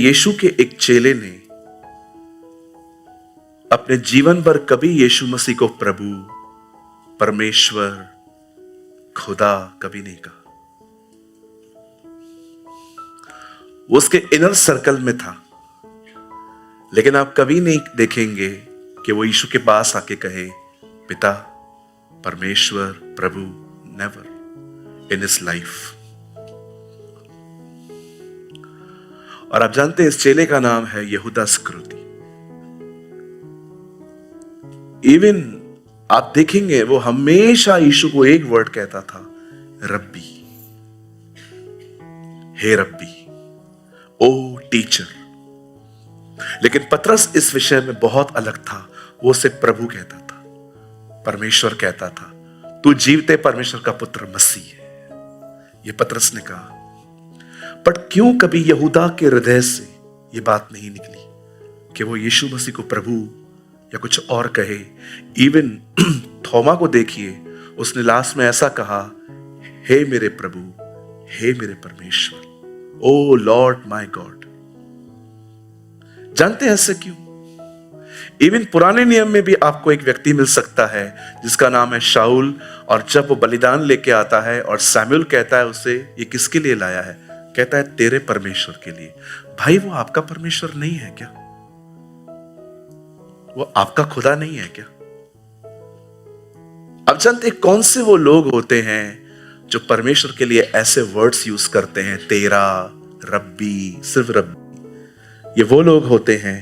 यीशु के एक चेले ने अपने जीवन भर कभी यीशु मसीह को प्रभु, परमेश्वर, खुदा कभी नहीं कहा। वो उसके इनर सर्कल में था, लेकिन आप कभी नहीं देखेंगे कि वो यीशु के पास आके कहे पिता, परमेश्वर, प्रभु। Never in his life. और आप जानते हैं इस चेले का नाम है यहूदा इस्करियोती। इवन आप देखेंगे वो हमेशा यीशु को एक वर्ड कहता था, रब्बी, हे रब्बी, ओ टीचर। लेकिन पतरस इस विषय में बहुत अलग था। वो उसे प्रभु कहता था, परमेश्वर कहता था, तू जीवते परमेश्वर का पुत्र मसीह है। ये पतरस ने कहा। पर क्यों कभी यहूदा के हृदय से ये बात नहीं निकली कि वो यीशु मसीह को प्रभु या कुछ और कहे। इवन थोमा को देखिए, उसने लास्ट में ऐसा कहा, हे मेरे प्रभु, हे मेरे परमेश्वर, ओ लॉर्ड माय गॉड। जानते हैं ऐसे क्यों? इवन पुराने नियम में भी आपको एक व्यक्ति मिल सकता है जिसका नाम है शाऊल, और जब वो बलिदान लेके आता है और सैमुअल कहता है उसे, ये किसके लिए लाया है? कहता है तेरे परमेश्वर के लिए। भाई वो आपका परमेश्वर नहीं है क्या? वो आपका खुदा नहीं है क्या? अब जानते कौन से वो लोग होते हैं जो परमेश्वर के लिए ऐसे वर्ड्स यूज करते हैं, तेरा, रब्बी, सिर्फ रब्बी। ये वो लोग होते हैं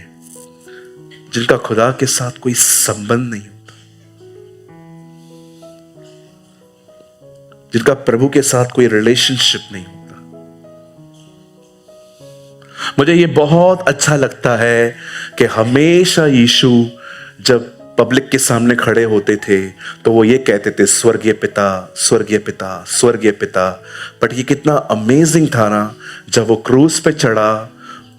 जिनका खुदा के साथ कोई संबंध नहीं होता, जिनका प्रभु के साथ कोई रिलेशनशिप नहीं होता। मुझे ये बहुत अच्छा लगता है कि हमेशा यीशु जब पब्लिक के सामने खड़े होते थे तो वो ये कहते थे, स्वर्गीय पिता, स्वर्गीय पिता, स्वर्गीय पिता। बट ये कितना अमेजिंग था ना जब वो क्रूस पे चढ़ा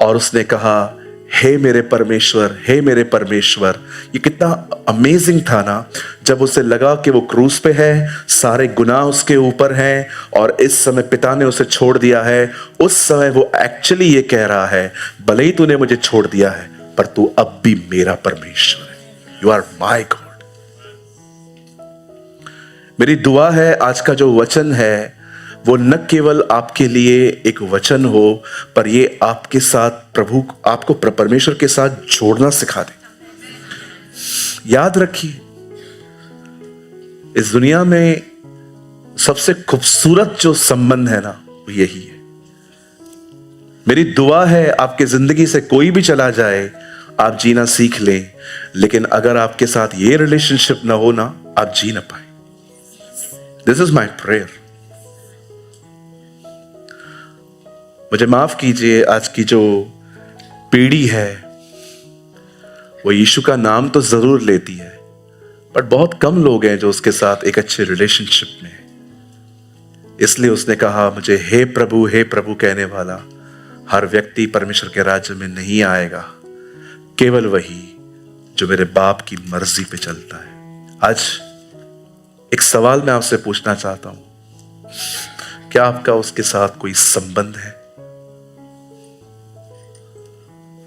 और उसने कहा, हे मेरे परमेश्वर, हे मेरे परमेश्वर। ये कितना अमेजिंग था ना जब उसे लगा कि वो क्रूस पे है, सारे गुनाह उसके ऊपर हैं और इस समय पिता ने उसे छोड़ दिया है। उस समय वो एक्चुअली ये कह रहा है, भले ही तूने मुझे छोड़ दिया है पर तू अब भी मेरा परमेश्वर है। You are my God. मेरी दुआ है आज का जो वचन है वो न केवल आपके लिए एक वचन हो, पर ये आपके साथ प्रभु, आपको परमेश्वर के साथ जोड़ना सिखा दे। याद रखिए, इस दुनिया में सबसे खूबसूरत जो संबंध है ना वो यही है। मेरी दुआ है आपकी जिंदगी से कोई भी चला जाए, आप जीना सीख लें, लेकिन अगर आपके साथ ये रिलेशनशिप ना हो ना, आप जी ना पाए। This is my prayer. मुझे माफ कीजिए, आज की जो पीढ़ी है वो यीशु का नाम तो जरूर लेती है, बट बहुत कम लोग हैं जो उसके साथ एक अच्छे रिलेशनशिप में है। इसलिए उसने कहा, मुझे हे प्रभु कहने वाला हर व्यक्ति परमेश्वर के राज्य में नहीं आएगा, केवल वही जो मेरे बाप की मर्जी पे चलता है। आज एक सवाल मैं आपसे पूछना चाहता हूं, क्या आपका उसके साथ कोई संबंध है?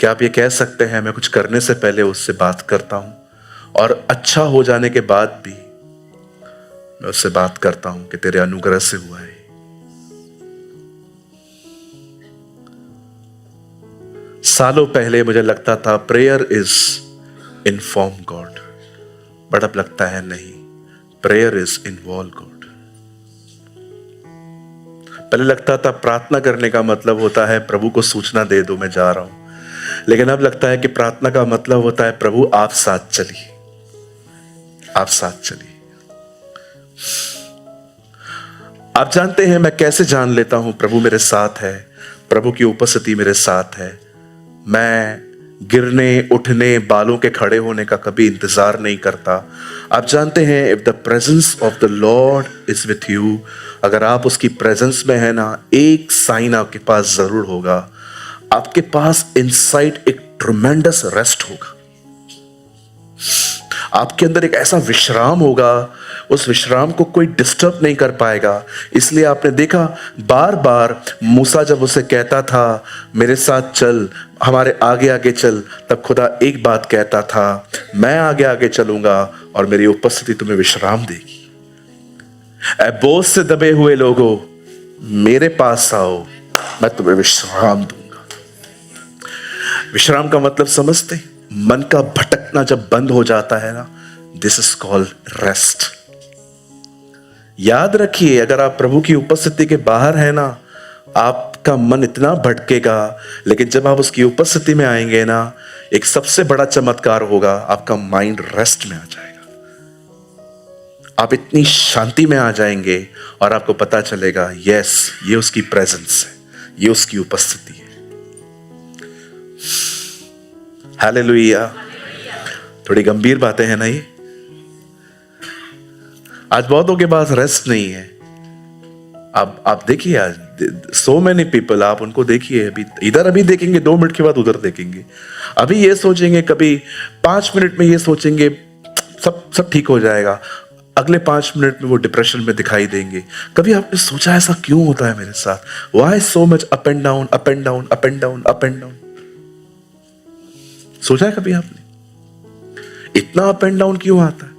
क्या आप ये कह सकते हैं, मैं कुछ करने से पहले उससे बात करता हूं और अच्छा हो जाने के बाद भी मैं उससे बात करता हूं कि तेरे अनुग्रह से हुआ है। सालों पहले मुझे लगता था prayer is inform God, but अब लगता है नहीं, प्रेयर इज इन्वॉल्व गॉड। पहले लगता था प्रार्थना करने का मतलब होता है प्रभु को सूचना दे दो मैं जा रहा हूं, लेकिन अब लगता है कि प्रार्थना का मतलब होता है प्रभु आप साथ चलिए, आप साथ चलिए। आप जानते हैं मैं कैसे जान लेता हूं प्रभु मेरे साथ है, प्रभु की उपस्थिति मेरे साथ है? मैं गिरने, उठने, बालों के खड़े होने का कभी इंतजार नहीं करता। आप जानते हैं, if the presence of the Lord is with you, अगर आप उसकी प्रेजेंस में है ना, एक साइन आपके पास जरूर होगा। आपके पास इनसाइड एक ट्रमेंडस रेस्ट होगा। आपके अंदर एक ऐसा विश्राम होगा, उस विश्राम को कोई डिस्टर्ब नहीं कर पाएगा। इसलिए आपने देखा बार बार मूसा जब उसे कहता था मेरे साथ चल, हमारे आगे आगे चल, तब खुदा एक बात कहता था, मैं आगे आगे चलूंगा और मेरी उपस्थिति तुम्हें विश्राम देगी। ऐ बोझ से दबे हुए लोगों, मेरे पास आओ, मैं तुम्हें विश्राम दूंगा। विश्राम का मतलब समझते? मन का भटकना जब बंद हो जाता है ना, दिस इज कॉल्ड रेस्ट। याद रखिए, अगर आप प्रभु की उपस्थिति के बाहर है ना, आपका मन इतना भटकेगा, लेकिन जब आप उसकी उपस्थिति में आएंगे ना, एक सबसे बड़ा चमत्कार होगा, आपका माइंड रेस्ट में आ जाएगा। आप इतनी शांति में आ जाएंगे और आपको पता चलेगा यस, ये उसकी प्रेजेंस है, ये उसकी उपस्थिति है। हालेलुया। थोड़ी गंभीर बातें हैं ना ये। आज बहुतों के पास रेस्ट नहीं है। आप देखिए, आज सो मेनी पीपल, आप उनको देखिए, अभी इधर अभी देखेंगे, 2 मिनट के बाद उधर देखेंगे, अभी ये सोचेंगे, कभी 5 मिनट में ये सोचेंगे सब ठीक हो जाएगा, अगले 5 मिनट में वो डिप्रेशन में दिखाई देंगे। कभी आपने सोचा ऐसा क्यों होता है मेरे साथ? Why so much up and down, up and down, up and down, up and down? सोचा है कभी आपने इतना अप एंड डाउन क्यों आता है?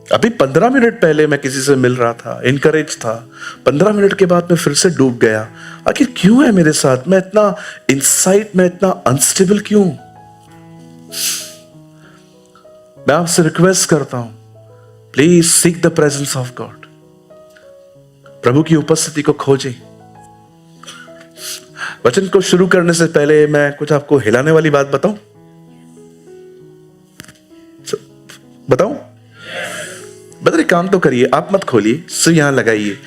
अभी 15 मिनट पहले मैं किसी से मिल रहा था, इनकरेज था, 15 मिनट के बाद मैं फिर से डूब गया। आखिर क्यों है मेरे साथ? मैं इतना इनसाइड में इतना अनस्टेबल क्यों? मैं आपसे रिक्वेस्ट करता हूं, please seek the presence of God. प्रभु की उपस्थिति को खोजें। वचन को शुरू करने से पहले मैं कुछ आपको हिलाने वाली बात बताऊं? बता, काम तो करिए, आप मत खोलिए, सिर्फ यहां लगाइए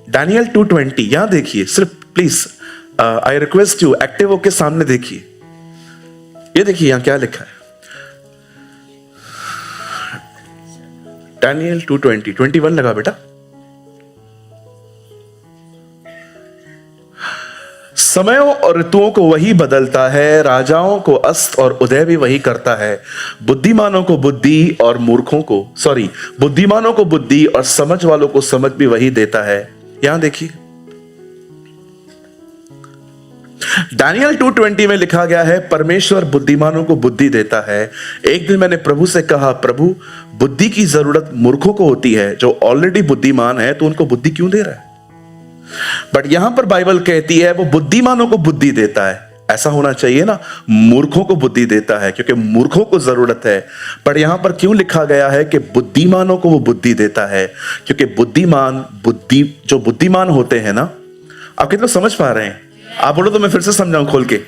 दानियल 2:20, यहां देखिए सिर्फ, please I request you, active होके सामने देखिए। ये देखिए यहां क्या लिखा है, दानियल 2:20, 21 लगा बेटा। समयों और ऋतुओं को वही बदलता है, राजाओं को अस्त और उदय भी वही करता है। बुद्धिमानों को बुद्धि और बुद्धिमानों को बुद्धि और समझ वालों को समझ भी वही देता है। यहां देखिए दानियल 2:20 में लिखा गया है, परमेश्वर बुद्धिमानों को बुद्धि देता है। एक दिन मैंने प्रभु से कहा, प्रभु बुद्धि की जरूरत मूर्खों को होती है, जो ऑलरेडी बुद्धिमान है, तो उनको बुद्धि क्यों दे रहा है? बट यहां पर बाइबल कहती है वो बुद्धिमानों को बुद्धि देता है। ऐसा होना चाहिए ना, मूर्खों को बुद्धि देता है, क्योंकि मूर्खों को जरूरत है। पर यहां पर क्यों लिखा गया है कि बुद्धिमानों को वो बुद्धि देता है? क्योंकि जो बुद्धिमान होते हैं ना, आप कितना समझ पा रहे हैं? आप बोलो तो मैं फिर से समझाऊं खोल के।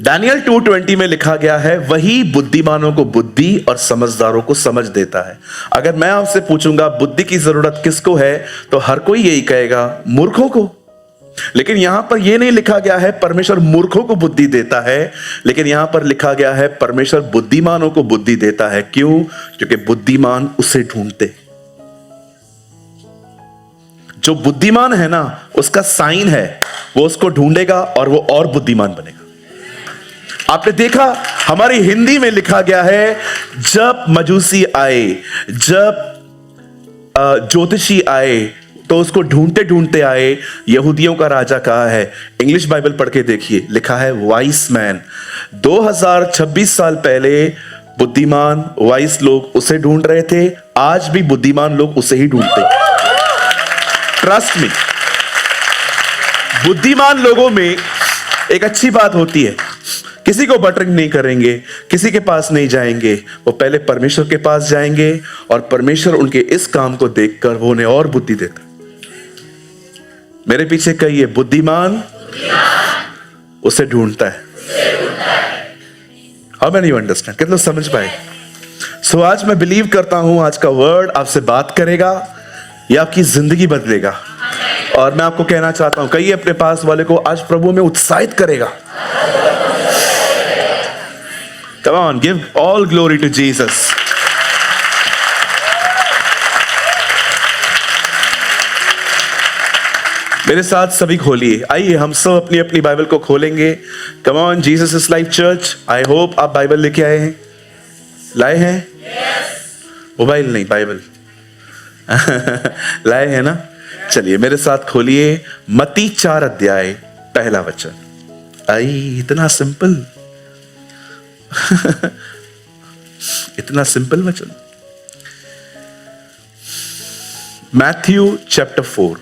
दानियल 2:20 में लिखा गया है, वही बुद्धिमानों को बुद्धि और समझदारों को समझ देता है। अगर मैं आपसे पूछूंगा बुद्धि की जरूरत किसको है, तो हर कोई यही कहेगा, मूर्खों को। लेकिन यहां पर यह नहीं लिखा गया है परमेश्वर मूर्खों को बुद्धि देता है, लेकिन यहां पर लिखा गया है परमेश्वर बुद्धिमानों को बुद्धि देता है। क्यों? क्योंकि बुद्धिमान उसे ढूंढते। जो बुद्धिमान है ना, उसका साइन है, वो उसको ढूंढेगा और वो और बुद्धिमान बनेगा। आपने देखा हमारी हिंदी में लिखा गया है, जब मजूसी आए, जब ज्योतिषी आए, तो उसको ढूंढते ढूंढते आए। यहूदियों का राजा कहा है, इंग्लिश बाइबल पढ़ के देखिए, लिखा है वाइस मैन। 2026 साल पहले बुद्धिमान वाइस लोग उसे ढूंढ रहे थे, आज भी बुद्धिमान लोग उसे ही ढूंढते। ट्रस्ट मी, बुद्धिमान लोगों में एक अच्छी बात होती है, किसी को बटरिंग नहीं करेंगे, किसी के पास नहीं जाएंगे, वो पहले परमेश्वर के पास जाएंगे और परमेश्वर उनके इस काम को देखकर वो उन्हें और बुद्धि देता है। मेरे पीछे कहिए, बुद्धिमान उसे ढूंढता है। How many you understand? कितना समझ पाए? सो आज मैं बिलीव करता हूं आज का वर्ड आपसे बात करेगा, यह आपकी जिंदगी बदलेगा। और मैं आपको कहना चाहता हूं, कहिए अपने पास वाले को, आज प्रभु में उत्साहित करेगा। Come on, give all glory to Jesus. मेरे साथ सभी खोलिए, आइए हम सब अपनी अपनी बाइबल को खोलेंगे। Come on, Jesus is life church. I hope आप बाइबल लेके आए हैं, लाए हैं? मोबाइल नहीं, बाइबल लाए हैं ना? चलिए मेरे साथ खोलिए मत्ती 4 अध्याय पहला वचन। आई, इतना सिंपल इतना सिंपल वचन। Matthew chapter 4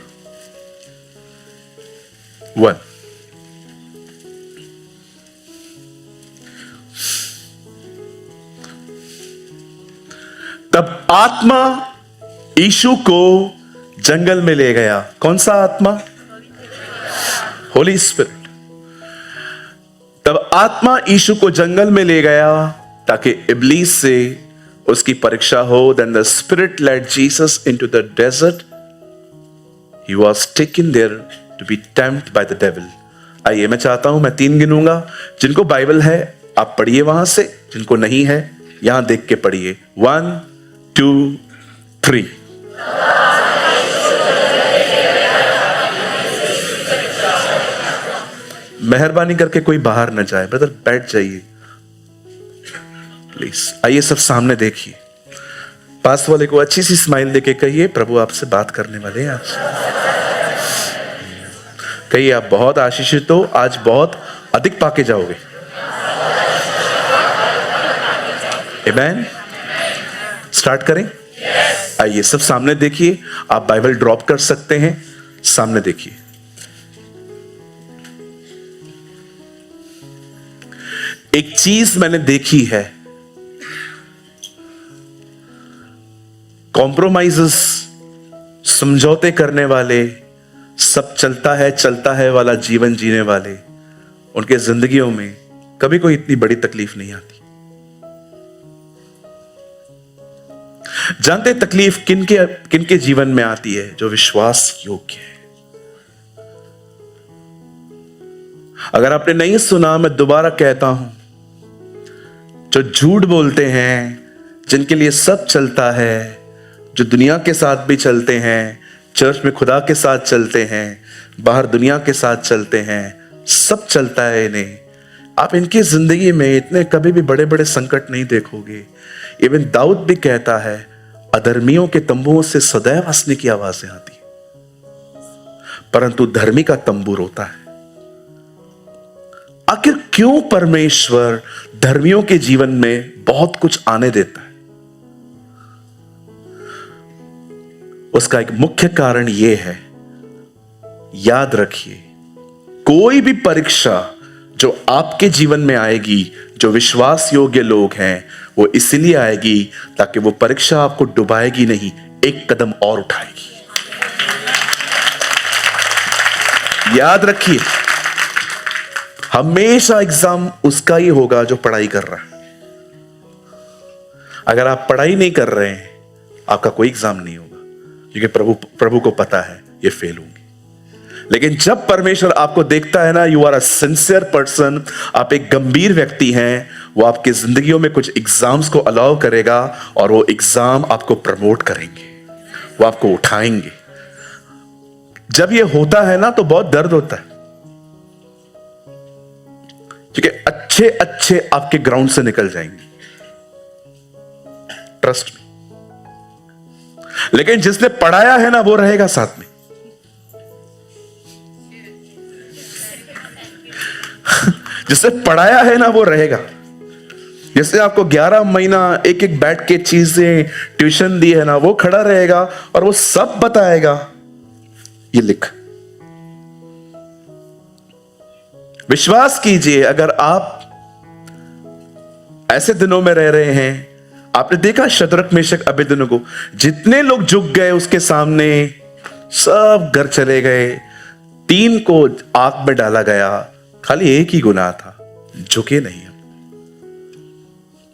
1। तब आत्मा यीशु को जंगल में ले गया। कौन सा आत्मा? होली स्पिरिट। तब आत्मा यीशु को जंगल में ले गया ताकि इब्लीस से उसकी परीक्षा हो। Then the spirit led Jesus into the desert. He was taken there to be tempted by the devil. आइए, मैं चाहता हूं, मैं 3 गिनूंगा। जिनको बाइबल है आप पढ़िए वहां से, जिनको नहीं है यहां देख के पढ़िए। 1 2 3। मेहरबानी करके कोई बाहर न जाए, ब्रदर बैठ जाइए प्लीज। आइए सब सामने देखिए। पास वाले को अच्छी सी स्माइल देके कहिए, प्रभु आपसे बात करने वाले हैं आज। कहिए, आप बहुत आशीषित हो, आज बहुत अधिक पाके जाओगे। आमेन। स्टार्ट करें? आइए सब सामने देखिए। आप बाइबल ड्रॉप कर सकते हैं, सामने देखिए। एक चीज मैंने देखी है, कॉम्प्रोमाइजेस, समझौते करने वाले, सब चलता है वाला जीवन जीने वाले, उनके जिंदगियों में कभी कोई इतनी बड़ी तकलीफ नहीं आती। जानते तकलीफ किनके जीवन में आती है? जो विश्वास योग्य है। अगर आपने नहीं सुना, मैं दोबारा कहता हूं, जो झूठ बोलते हैं, जिनके लिए सब चलता है, जो दुनिया के साथ भी चलते हैं, चर्च में खुदा के साथ चलते हैं, बाहर दुनिया के साथ चलते हैं, सब चलता है इन्हें। आप इनकी जिंदगी में इतने कभी भी बड़े बड़े संकट नहीं देखोगे। इवन दाऊद भी कहता है, अधर्मियों के तंबुओं से सदैव हंसने की आवाजें आती, परंतु धर्मी का तंबू रोता है। आखिर क्यों परमेश्वर धर्मियों के जीवन में बहुत कुछ आने देता है? उसका एक मुख्य कारण यह है, याद रखिए, कोई भी परीक्षा जो आपके जीवन में आएगी, जो विश्वास योग्य लोग हैं, वो इसलिए आएगी ताकि वो परीक्षा आपको डुबाएगी नहीं, एक कदम और उठाएगी। याद रखिए, हमेशा एग्जाम उसका ही होगा जो पढ़ाई कर रहा है। अगर आप पढ़ाई नहीं कर रहे हैं, आपका कोई एग्जाम नहीं होगा, क्योंकि प्रभु को पता है ये फेल होंगे। लेकिन जब परमेश्वर आपको देखता है ना, you are a sincere person, आप एक गंभीर व्यक्ति हैं, वो आपकी जिंदगियों में कुछ एग्जाम्स को अलाउ करेगा और वो एग्जाम आपको प्रमोट करेंगे, वो आपको उठाएंगे। जब ये होता है ना तो बहुत दर्द होता है, क्योंकि अच्छे अच्छे आपके ग्राउंड से निकल जाएंगे, ट्रस्ट में। लेकिन जिसने पढ़ाया है ना, वो रहेगा साथ में। जिसने पढ़ाया है ना, वो रहेगा। जैसे आपको 11 महीना एक एक बैठ के चीजें ट्यूशन दी है ना, वो खड़ा रहेगा और वो सब बताएगा। ये लिख, विश्वास कीजिए, अगर आप ऐसे दिनों में रह रहे हैं, आपने देखा शद्रक मेशक अबेदनगो को, जितने लोग झुक गए उसके सामने, सब घर चले गए। 3 को आग में डाला गया, खाली एक ही गुनाह था, झुके नहीं।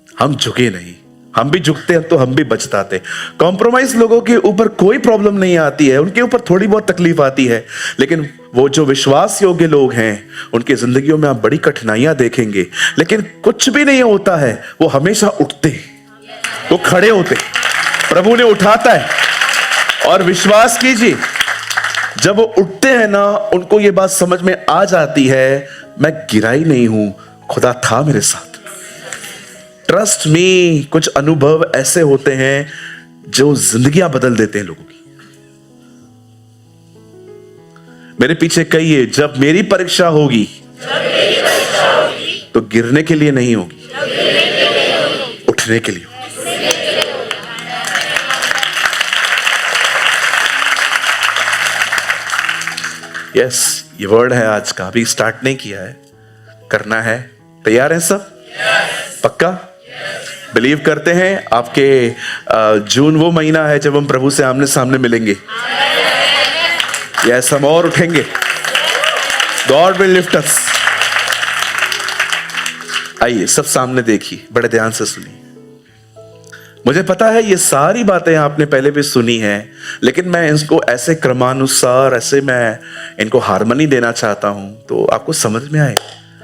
हम झुके नहीं। हम भी झुकते हैं तो हम भी बचताते। कॉम्प्रोमाइज लोगों के ऊपर कोई प्रॉब्लम नहीं आती है, उनके ऊपर थोड़ी बहुत तकलीफ आती है, लेकिन वो जो विश्वास योग्य लोग हैं, उनकी जिंदगियों में आप बड़ी कठिनाइयां देखेंगे, लेकिन कुछ भी नहीं होता है, वो हमेशा उठते, वो खड़े होते, प्रभु ने उठाता है। और विश्वास कीजिए, जब वो उठते हैं ना, उनको ये बात समझ में आ जाती है, मैं गिरा ही नहीं हूं, खुदा था मेरे साथ। ट्रस्ट मी, कुछ अनुभव ऐसे होते हैं जो जिंदगियां बदल देते हैं लोगों की। मेरे पीछे कहिए, जब मेरी परीक्षा होगी तो गिरने के लिए नहीं होगी, उठने के लिए। यस, ये वर्ड है आज का, अभी स्टार्ट नहीं किया है, करना है। तैयार हैं सब? पक्का? बिलीव करते हैं आपके जून वो महीना है जब हम प्रभु से आमने सामने मिलेंगे। यस, हम और उठेंगे। गॉड विल लिफ्ट अस। आइए सब सामने देखिए, बड़े ध्यान से सुनिए। मुझे पता है ये सारी बातें आपने पहले भी सुनी है, लेकिन मैं इसको ऐसे क्रमानुसार, ऐसे मैं इनको हार्मनी देना चाहता हूं तो आपको समझ में आए।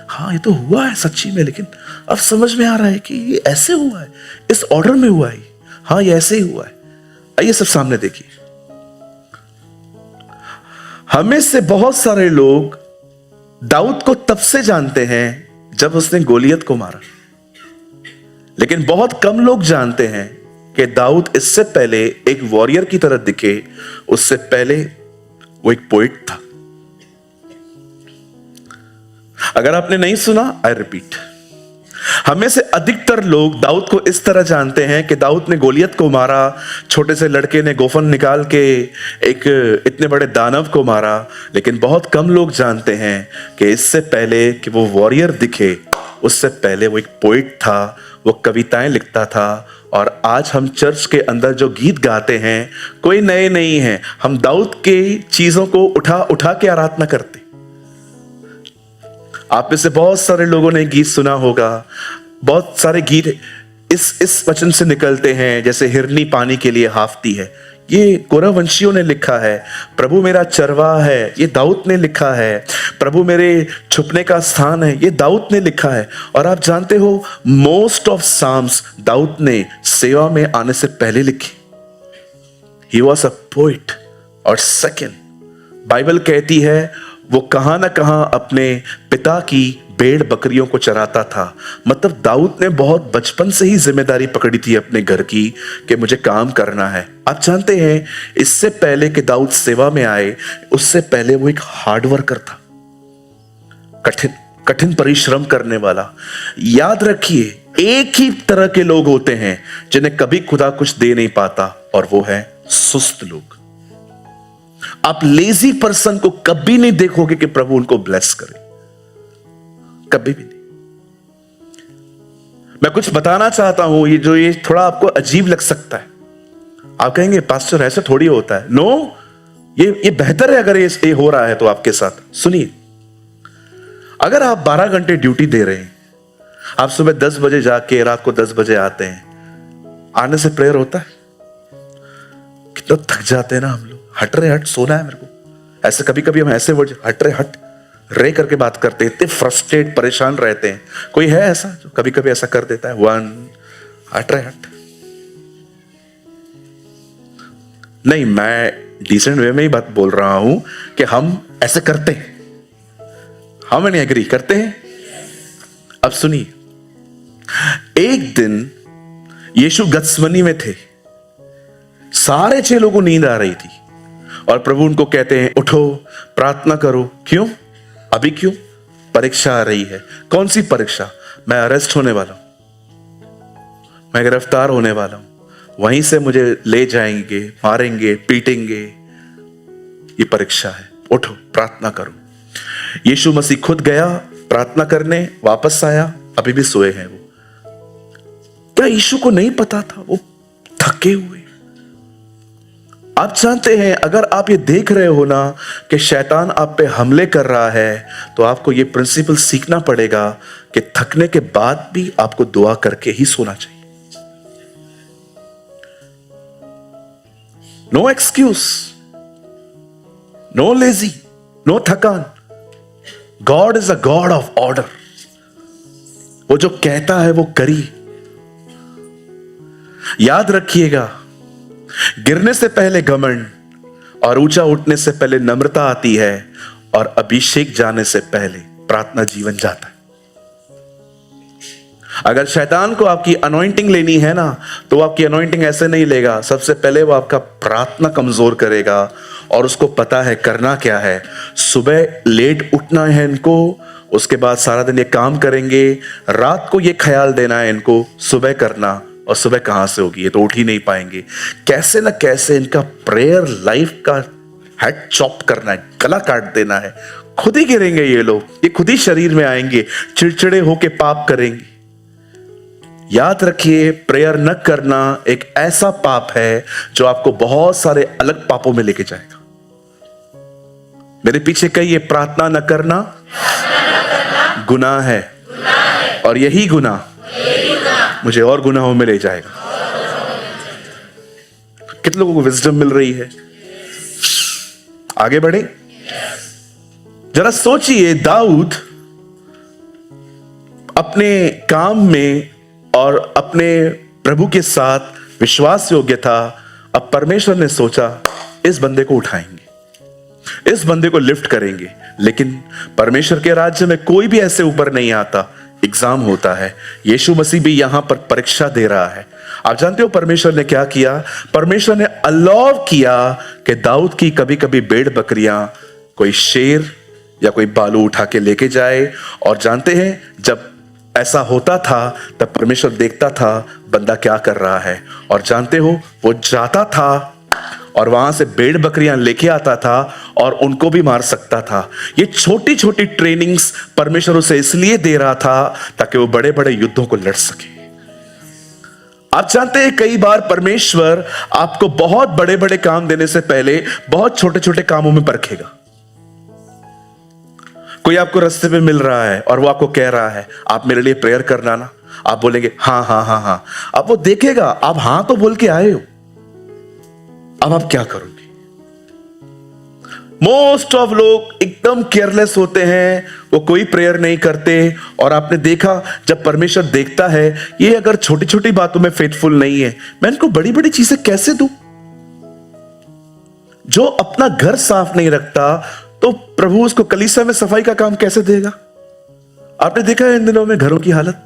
हाँ, ये तो हुआ है सच्ची में, लेकिन अब समझ में आ रहा है कि ये ऐसे हुआ है, इस ऑर्डर में हुआ है। हाँ, ये ऐसे ही हुआ है। आइए सब सामने देखिए। हमें से बहुत सारे लोग दाऊद को तब से जानते हैं जब उसने गोलियत को मारा, लेकिन बहुत कम लोग जानते हैं कि दाऊद इससे पहले एक वॉरियर की तरह दिखे, उससे पहले वो एक पोइट था। अगर आपने नहीं सुना, आई रिपीट, हमें से अधिकतर लोग दाऊद को इस तरह जानते हैं कि दाऊद ने गोलियत को मारा, छोटे से लड़के ने गोफन निकाल के एक इतने बड़े दानव को मारा, लेकिन बहुत कम लोग जानते हैं कि इससे पहले कि वो वॉरियर दिखे, उससे पहले वो एक पोइट था, वो कविताएं लिखता था। और आज हम चर्च के अंदर जो गीत गाते हैं, कोई नए नहीं है, हम दाऊद के चीजों को उठा उठा के आराधना करते। आप में से बहुत सारे लोगों ने गीत सुना होगा, बहुत सारे गीत इस वचन से निकलते हैं, जैसे हिरनी पानी के लिए हाफती है, ये कोरवंशियों ने लिखा है। प्रभु मेरा चरवाहा है, ये दाऊद ने लिखा है। प्रभु मेरे छुपने का स्थान है, ये दाऊद ने लिखा है। और आप जानते हो, मोस्ट ऑफ साम्स दाऊद ने सेवा में आने से पहले लिखी। He was a poet. और सेकेंड, बाइबल कहती है वो कहां ना कहां अपने पिता की भेड़ बकरियों को चराता था। मतलब दाऊद ने बहुत बचपन से ही जिम्मेदारी पकड़ी थी अपने घर की कि मुझे काम करना है। आप जानते हैं, इससे पहले कि दाऊद सेवा में आए, उससे पहले वो एक हार्ड वर्कर था, कठिन परिश्रम करने वाला। याद रखिए, एक ही तरह के लोग होते हैं जिन्हें कभी खुदा कुछ दे नहीं पाता, और वो है सुस्त लोग। आप लेजी पर्सन को कभी नहीं देखोगे कि प्रभु उनको ब्लेस करे, कभी भी नहीं। मैं कुछ बताना चाहता हूं, ये थोड़ा आपको अजीब लग सकता है। आप कहेंगे पास्टर ऐसा थोड़ी होता है। नो, ये बेहतर है अगर ये हो रहा है तो आपके साथ। सुनिए, अगर आप 12 घंटे ड्यूटी दे रहे हैं, आप सुबह 10 बजे जाके रात को 10 बजे आते हैं, आने से प्रेयर होता है? कितना थक जाते हैं ना हम लोग। हट रे हट, सोना है मेरे को। ऐसे कभी कभी हम ऐसे वर्ड, हट रे हट, रे करके बात करते हैं, इतने फ्रस्ट्रेट परेशान रहते हैं। कोई है ऐसा जो कभी कभी ऐसा कर देता है? वन, हट रे हट। नहीं, मैं डिसेंट वे में ही बात बोल रहा हूं कि हम ऐसे करते हैं। हम नहीं एग्री करते हैं? अब सुनिए, एक दिन यीशु गत्समनी में थे, सारे चेलों को नींद आ रही थी, और प्रभु उनको कहते हैं उठो, प्रार्थना करो। क्यों? अभी क्यों? परीक्षा आ रही है। कौन सी परीक्षा? मैं अरेस्ट होने वाला हूं, मैं गिरफ्तार होने वाला हूं, वहीं से मुझे ले जाएंगे, मारेंगे, पीटेंगे। ये परीक्षा है, उठो, प्रार्थना करो। यीशु मसीह खुद गया प्रार्थना करने, वापस आया, अभी भी सोए हैं वो। क्या यीशु को नहीं पता था? वो थके हुए। आप जानते हैं, अगर आप ये देख रहे हो ना कि शैतान आप पे हमले कर रहा है, तो आपको ये प्रिंसिपल सीखना पड़ेगा कि थकने के बाद भी आपको दुआ करके ही सोना चाहिए। No excuse, no lazy, no थकान। God is a God of order. वो जो कहता है वो करिए। याद रखिएगा, गिरने से पहले घमंड और ऊंचा उठने से पहले नम्रता आती है, और अभिषेक जाने से पहले प्रार्थना जीवन जाता है। अगर शैतान को आपकी अनॉइंटिंग लेनी है ना, तो वो आपकी अनॉइंटिंग ऐसे नहीं लेगा। सबसे पहले वो आपका प्रार्थना कमजोर करेगा, और उसको पता है करना क्या है। सुबह लेट उठना है इनको, उसके बाद सारा दिन ये काम करेंगे, रात को ये ख्याल देना है इनको सुबह करना, और सुबह कहां से होगी, ये तो उठ ही नहीं पाएंगे। कैसे ना कैसे इनका प्रेयर लाइफ का हेड चॉप करना है, गला काट देना है। खुद ही गिरेंगे ये लोग, ये खुद ही शरीर में आएंगे, चिड़चिड़े होके पाप करेंगे। याद रखिए, प्रेयर न करना एक ऐसा पाप है जो आपको बहुत सारे अलग पापों में लेके जाएगा। मेरे पीछे कहिए, प्रार्थना न करना गुनाह है, और यही गुनाह मुझे और गुनाहों में ले जाएगा। कितने लोगों को विजडम मिल रही है? आगे बढ़े। जरा सोचिए, दाऊद अपने काम में और अपने प्रभु के साथ विश्वास योग्य था। अब परमेश्वर ने सोचा, इस बंदे को उठाएंगे, इस बंदे को लिफ्ट करेंगे। लेकिन परमेश्वर के राज्य में कोई भी ऐसे ऊपर नहीं आता, एग्जाम होता है। यीशु मसीह भी यहां पर परीक्षा दे रहा है। आप जानते हो परमेश्वर ने क्या किया? परमेश्वर ने अलाउ किया कि दाऊद की कभी कभी भेड़ बकरियां कोई शेर या कोई बालू उठा के लेके जाए। और जानते हैं, जब ऐसा होता था तब परमेश्वर देखता था बंदा क्या कर रहा है, और जानते हो वो जाता था और वहां से भेड़ बकरियां लेके आता था और उनको भी मार सकता था। ये छोटी छोटी ट्रेनिंग्स परमेश्वर उसे इसलिए दे रहा था ताकि वो बड़े बड़े युद्धों को लड़ सके। आप जानते हैं, कई बार परमेश्वर आपको बहुत बड़े बड़े काम देने से पहले बहुत छोटे छोटे कामों में परखेगा। कोई आपको रास्ते पे मिल रहा है और वो आपको कह रहा है, आप मेरे लिए प्रेयर करना ना। आप बोलेंगे हाँ हाँ हाँ हाँ। अब वो देखेगा आप हाँ तो बोल के आए हो, अब आप क्या करोगे? मोस्ट ऑफ लोग एकदम केयरलेस होते हैं, वो कोई प्रेयर नहीं करते। और आपने देखा, जब परमेश्वर देखता है ये अगर छोटी छोटी बातों में फेथफुल नहीं है, मैं इनको बड़ी बड़ी चीजें कैसे दूं? जो अपना घर साफ नहीं रखता, तो प्रभु उसको कलीसिया में सफाई का काम कैसे देगा? आपने देखा है इन दिनों में घरों की हालत,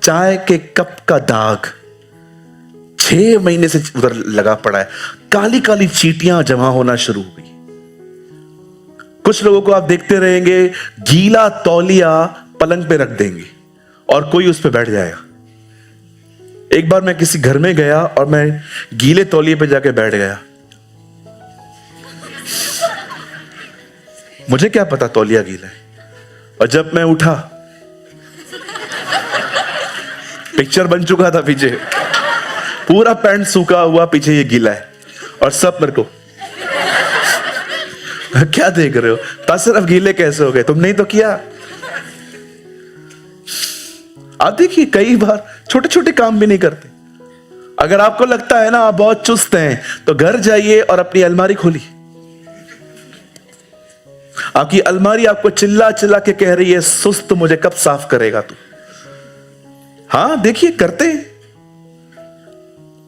चाय के कप का दाग 6 महीने से उधर लगा पड़ा है, काली काली चींटियां जमा होना शुरू हो गई। कुछ लोगों को आप देखते रहेंगे, गीला तौलिया पलंग पे रख देंगे और कोई उस पे बैठ जाएगा। एक बार मैं किसी घर में गया और मैं गीले तौलिए पे जाके बैठ गया। मुझे क्या पता तौलिया गीला है, और जब मैं उठा पिक्चर बन चुका था पीछे, पूरा पैंट सूखा हुआ, पीछे ये गीला है, और सब मेरे को क्या देख रहे हो? पास्टर अब गीले कैसे हो गए? तुम नहीं तो किया। आप देखिए, कई बार छोटे छोटे काम भी नहीं करते। अगर आपको लगता है ना आप बहुत चुस्त हैं, तो घर जाइए और अपनी अलमारी खोलिए। आपकी अलमारी आपको चिल्ला चिल्ला के कह रही है, सुस्त, मुझे कब साफ करेगा तू? हाँ देखिए, करते हैं।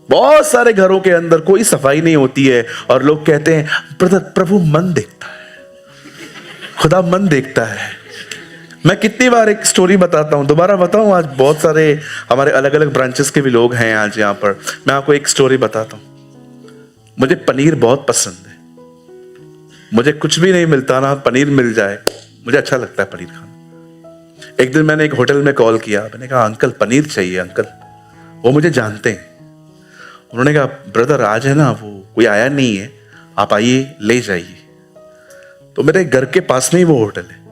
बहुत सारे घरों के अंदर कोई सफाई नहीं होती है और लोग कहते हैं, ब्रदर प्रभु मन देखता है, खुदा मन देखता है। मैं कितनी बार एक स्टोरी बताता हूं, दोबारा बताऊं? आज बहुत सारे हमारे अलग अलग ब्रांचेस के भी लोग हैं आज यहाँ पर। मैं आपको एक स्टोरी बताता हूं। मुझे पनीर बहुत पसंद है। मुझे कुछ भी नहीं मिलता ना, पनीर मिल जाए, मुझे अच्छा लगता है पनीर खाना। एक दिन मैंने एक होटल में कॉल किया, मैंने कहा अंकल पनीर चाहिए अंकल। वो मुझे जानते हैं। उन्होंने कहा ब्रदर आज है ना, वो कोई आया नहीं है, आप आइए ले जाइए। तो मेरे घर के पास में ही वो होटल है।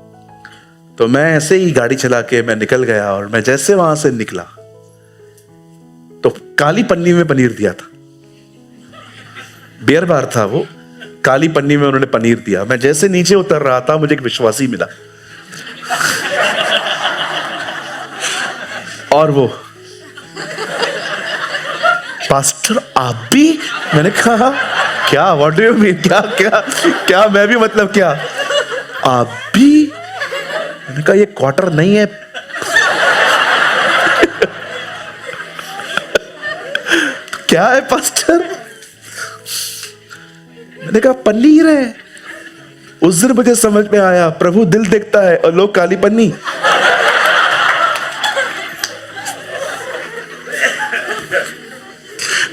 तो मैं ऐसे ही गाड़ी चला के मैं निकल गया, और मैं जैसे वहां से निकला तो काली पन्नी में पनीर दिया था। बियर बार था वो, काली पन्नी में उन्होंने पनीर दिया। मैं जैसे नीचे उतर रहा था, मुझे एक विश्वासी मिला और वो, पास्टर आप भी? मैंने कहा क्या, व्हाट डू यू मीन? क्या क्या क्या? मैं भी मतलब क्या? आप भी? मैंने कहा ये क्वार्टर नहीं है। क्या है पास्टर? मैंने कहा पनीर है। उस दिन मुझे समझ में आया प्रभु दिल देखता है और लोग काली पन्नी।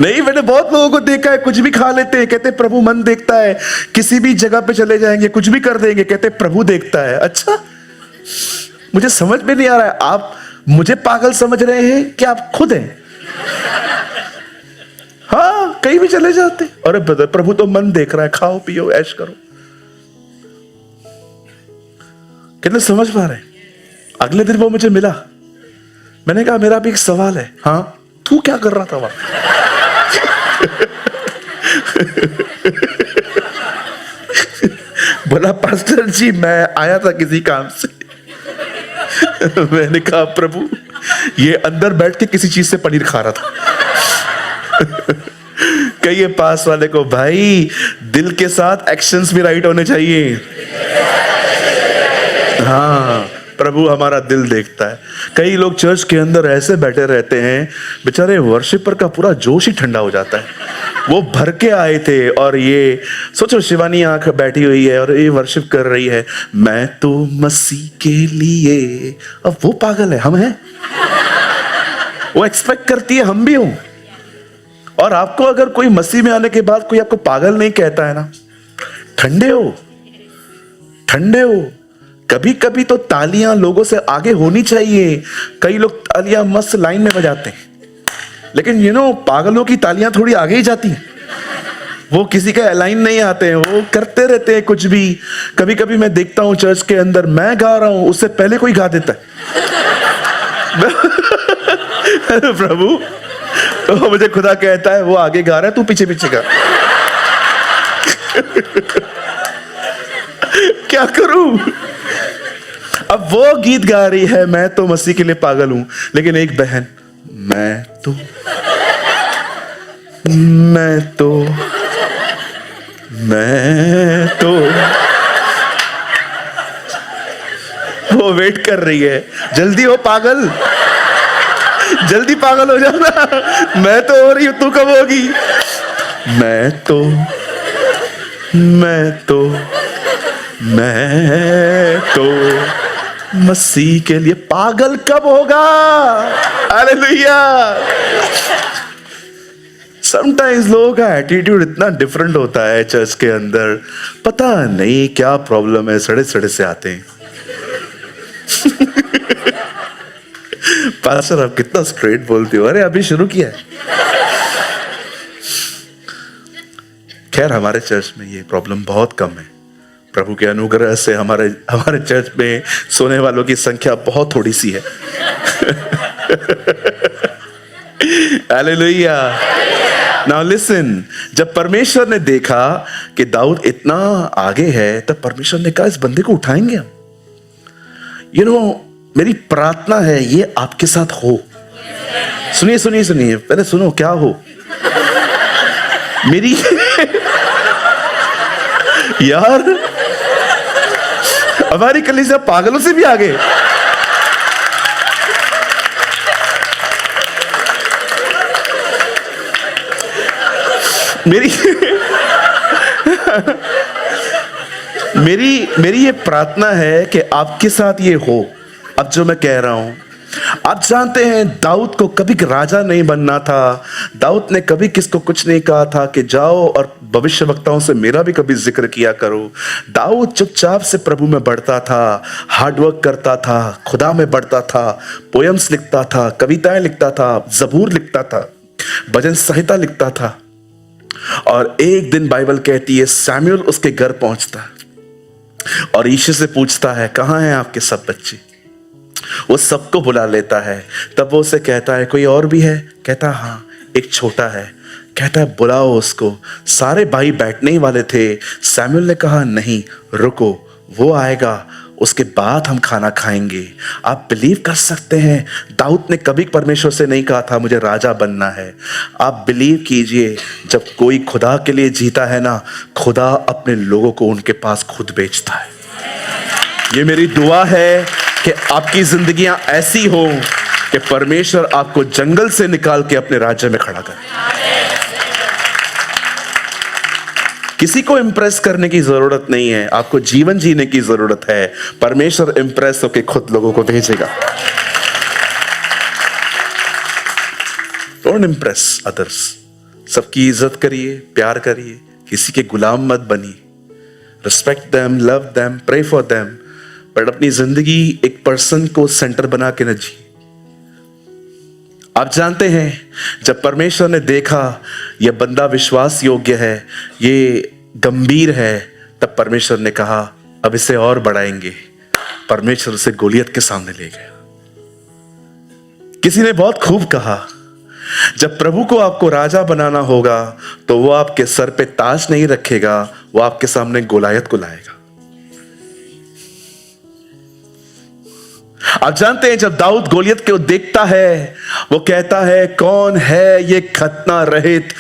नहीं, मैंने बहुत लोगों को देखा है कुछ भी खा लेते हैं, कहते प्रभु मन देखता है। किसी भी जगह पे चले जाएंगे कुछ भी कर देंगे, कहते प्रभु देखता है। अच्छा, मुझे समझ में नहीं आ रहा है, आप मुझे पागल समझ रहे हैं कि आप खुद हैं? हाँ, कहीं भी चले जाते, अरे ब्रदर प्रभु तो मन देख रहा है, खाओ पियो ऐश करो। कितने समझ पा रहे हैं? अगले दिन वो मुझे मिला, मैंने कहा मेरा भी एक सवाल है। हाँ, तू क्या कर रहा था वहां? बोला पास्टर जी मैं आया था किसी काम से। मैंने कहा प्रभु ये अंदर बैठ के किसी चीज से पनीर खा रहा था। कहिए पास वाले को, भाई दिल के साथ एक्शंस भी राइट होने चाहिए। हाँ, प्रभु हमारा दिल देखता है। कई लोग चर्च के अंदर ऐसे बैठे रहते हैं, बेचारे वर्शिपर का पूरा जोश ही ठंडा हो जाता है। वो भर के आए थे और ये सोचो शिवानी आंख बैठी हुई है और ये वर्शिप कर रही है, मैं तो मसीह के लिए। अब वो पागल है, हम हैं। वो एक्सपेक्ट करती है हम भी हूं। और आपको अगर कोई मसीह में आने के बाद कोई आपको पागल नहीं कहता है ना, ठंडे हो, ठंडे हो। कभी कभी तो तालियां लोगों से आगे होनी चाहिए। कई लोग तालियां मस्त लाइन में बजाते हैं, लेकिन पागलों की तालियां थोड़ी आगे ही जाती हैं। वो किसी का लाइन नहीं आते हैं, वो करते रहते हैं कुछ भी। कभी कभी मैं देखता हूं चर्च के अंदर, मैं गा रहा हूं उससे पहले कोई गा देता है। प्रभु तो मुझे खुदा कहता है वो आगे गा रहा है, तू पीछे पीछे गा। क्या करूं? अब वो गीत गा रही है, मैं तो मसीह के लिए पागल हूं, लेकिन एक बहन, मैं तो वो वेट कर रही है, जल्दी हो पागल, जल्दी पागल हो जाना। मैं तो हो रही हूं, तू कब होगी? मैं तो मसीह के लिए पागल कब होगा? हालेलुया। समटाइम्स लोगों का एटीट्यूड इतना डिफरेंट होता है चर्च के अंदर, पता नहीं क्या प्रॉब्लम है, सड़े सड़े से आते हैं। पास्टर आप कितना स्ट्रेट बोलते हो। अरे अभी शुरू किया है। खैर हमारे चर्च में ये प्रॉब्लम बहुत कम है। प्रभु के अनुग्रह से हमारे चर्च में सोने वालों की संख्या बहुत थोड़ी सी है। हालेलुया। नाउ लिसन, जब परमेश्वर ने देखा कि दाऊद इतना आगे है, तब परमेश्वर ने कहा इस बंदे को उठाएंगे हम। मेरी प्रार्थना है ये आपके साथ हो। सुनिए सुनिए सुनिए, पहले सुनो क्या हो। मेरी यार हमारी कलीसिया पागलों से भी आगे। मेरी ये प्रार्थना है कि आपके साथ ये हो। अब जो मैं कह रहा हूं, आप जानते हैं दाऊद को कभी राजा नहीं बनना था। दाऊद ने कभी किसको कुछ नहीं कहा था कि जाओ और भविष्यवक्ताओं से मेरा भी कभी जिक्र किया करो। दाऊद चुपचाप से प्रभु में बढ़ता था, हार्डवर्क करता था, खुदा में बढ़ता था, पोयम्स लिखता था, कविताएं लिखता था, जबूर लिखता था, भजन संहिता लिखता था। और एक दिन बाइबल कहती है सैमुअल उसके घर पहुंचता है और यीशु से पूछता है कहां हैं आपके सब बच्चे। वो सबको बुला लेता है। तब वो उसे कहता है कोई और भी है? कहता हाँ एक छोटा है। कहता है बुलाओ उसको। सारे भाई बैठने ही वाले थे। सैमुअल ने कहा नहीं रुको, वो आएगा उसके बाद हम खाना खाएंगे। आप बिलीव कर सकते हैं दाऊद ने कभी परमेश्वर से नहीं कहा था मुझे राजा बनना है। आप बिलीव कीजिए जब कोई खुदा के लिए जीता है ना, खुदा अपने लोगों को उनके पास खुद बेचता है। ये मेरी दुआ है कि आपकी जिंदगियां ऐसी हो कि परमेश्वर आपको जंगल से निकाल के अपने राज्य में खड़ा करे। किसी को इंप्रेस करने की जरूरत नहीं है, आपको जीवन जीने की जरूरत है। परमेश्वर इंप्रेस होकर खुद लोगों को भेजेगा। Don't Impress others. सबकी इज्जत करिए, प्यार करिए, किसी के गुलाम मत बनिए। Respect them, love them, pray for them, but अपनी जिंदगी एक पर्सन को सेंटर बना के न जिए। आप जानते हैं, जब परमेश्वर ने देखा यह बंदा विश्वास योग्य है, ये गंभीर है, तब परमेश्वर ने कहा अब इसे और बढ़ाएंगे। परमेश्वर उसे गोलियत के सामने ले गया। किसी ने बहुत खूब कहा, जब प्रभु को आपको राजा बनाना होगा तो वो आपके सर पे ताज नहीं रखेगा, वो आपके सामने गोलायत को लाएगा। आप जानते हैं, जब दाऊद गोलियत को देखता है, वो कहता है कौन है ये खतना रहित,